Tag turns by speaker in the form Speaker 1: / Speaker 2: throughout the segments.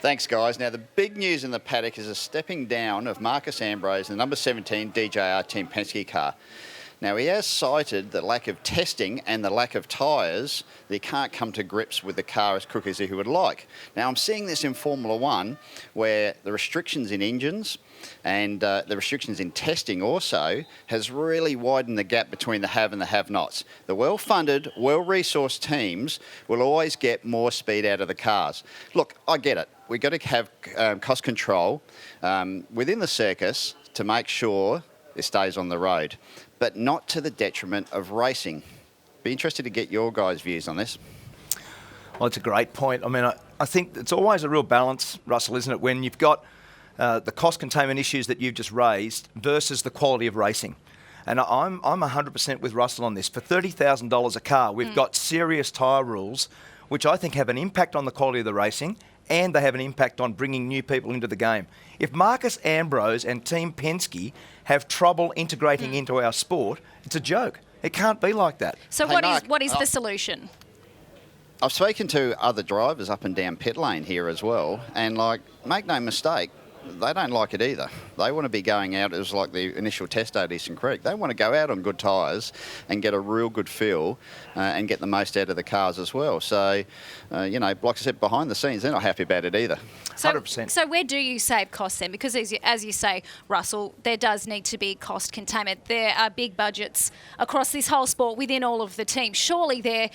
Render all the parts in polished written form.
Speaker 1: Thanks, guys. Now, the big news in the paddock is a stepping down of Marcus Ambrose in the number 17 DJR Team Penske car. Now, he has cited the lack of testing and the lack of tyres that he can't come to grips with the car as quick as he would like. Now, I'm seeing this in Formula One, where the restrictions in engines and the restrictions in testing also has really widened the gap between the have and the have-nots. The well-funded, well-resourced teams will always get more speed out of the cars. Look, I get it. We've got to have cost control within the circus to make sure it stays on the road, but not to the detriment of racing. Be interested to get your guys' views on this.
Speaker 2: Well, it's a great point. I mean, I think it's always a real balance, Russell, isn't it, when you've got the cost containment issues that you've just raised versus the quality of racing. And I'm 100% with Russell on this. For $30,000 a car, we've got serious tyre rules, which I think have an impact on the quality of the racing, and they have an impact on bringing new people into the game. If Marcus Ambrose and Team Penske have trouble integrating into our sport, it's a joke. It can't be like that.
Speaker 3: So
Speaker 1: Hey,
Speaker 3: what is the solution?
Speaker 1: I've spoken to other drivers up and down pit lane here as well, and make no mistake, they don't like it either. They want to be going out, it was like the initial test day at Eastern Creek, they want to go out on good tyres and get a real good feel and get the most out of the cars as well. So, like I said, behind the scenes, they're not happy about it either.
Speaker 2: 100%.
Speaker 3: So where do you save costs then? Because as you say, Russell, there does need to be cost containment. There are big budgets across this whole sport within all of the teams. Surely there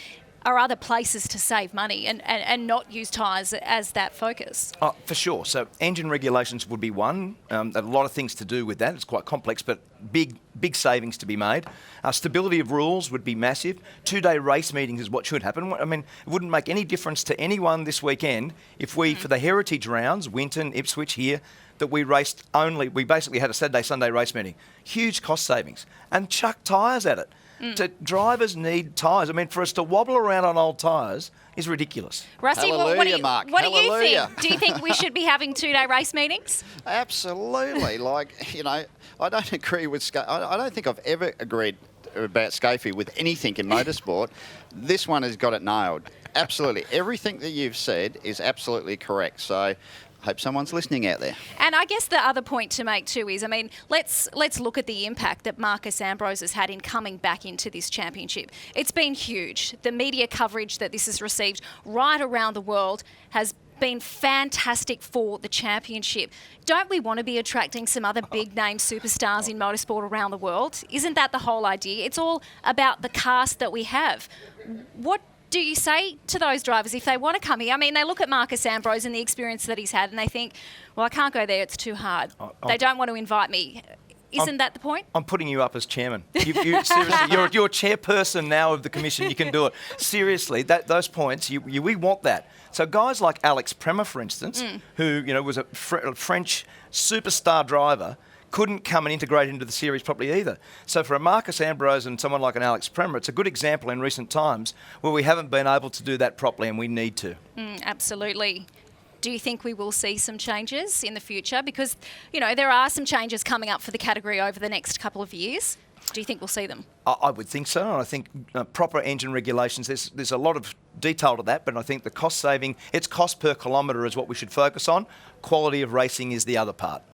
Speaker 3: are other places to save money and not use tyres as that focus.
Speaker 2: Oh, for sure. So engine regulations would be one. A lot of things to do with that. It's quite complex, but big savings to be made. Stability of rules would be massive. 2-day race meetings is what should happen. I mean, it wouldn't make any difference to anyone this weekend if we, for the heritage rounds, Winton, Ipswich here, that we basically had a Saturday, Sunday race meeting. Huge cost savings. And chuck tyres at it. Drivers need tyres. I mean, for us to wobble around on old tyres is ridiculous.
Speaker 3: Rusty,
Speaker 1: Hallelujah,
Speaker 3: what do you,
Speaker 1: Mark.
Speaker 3: what do you
Speaker 1: Hallelujah.
Speaker 3: think? Do you think we should be having 2-day race meetings?
Speaker 1: Absolutely. I don't agree with I don't think I've ever agreed about Scafie with anything in motorsport. This one has got it nailed. Absolutely. Everything that you've said is absolutely correct. So hope someone's listening out there.
Speaker 3: And I guess the other point to make too is, I mean, let's look at the impact that Marcus Ambrose has had in coming back into this championship. It's been huge. The media coverage that this has received right around the world has been fantastic for the championship. Don't we want to be attracting some other big name superstars in motorsport around the world? Isn't that the whole idea? It's all about the cast that we have. What do you say to those drivers if they want to come here? I mean, they look at Marcus Ambrose and the experience that he's had and they think, well, I can't go there, it's too hard. They don't want to invite me. Isn't that the point?
Speaker 2: I'm putting you up as chairman. Seriously, you're chairperson now of the commission. You can do it. Seriously, those points, we want that. So guys like Alex Premer, for instance, who was a French superstar driver, couldn't come and integrate into the series properly either. So for a Marcus Ambrose and someone like an Alex Premer, it's a good example in recent times where we haven't been able to do that properly and we need to.
Speaker 3: Absolutely. Do you think we will see some changes in the future? Because, there are some changes coming up for the category over the next couple of years. Do you think we'll see them?
Speaker 2: I would think so. And I think proper engine regulations, there's a lot of detail to that, but I think the cost saving, it's cost per kilometre is what we should focus on. Quality of racing is the other part.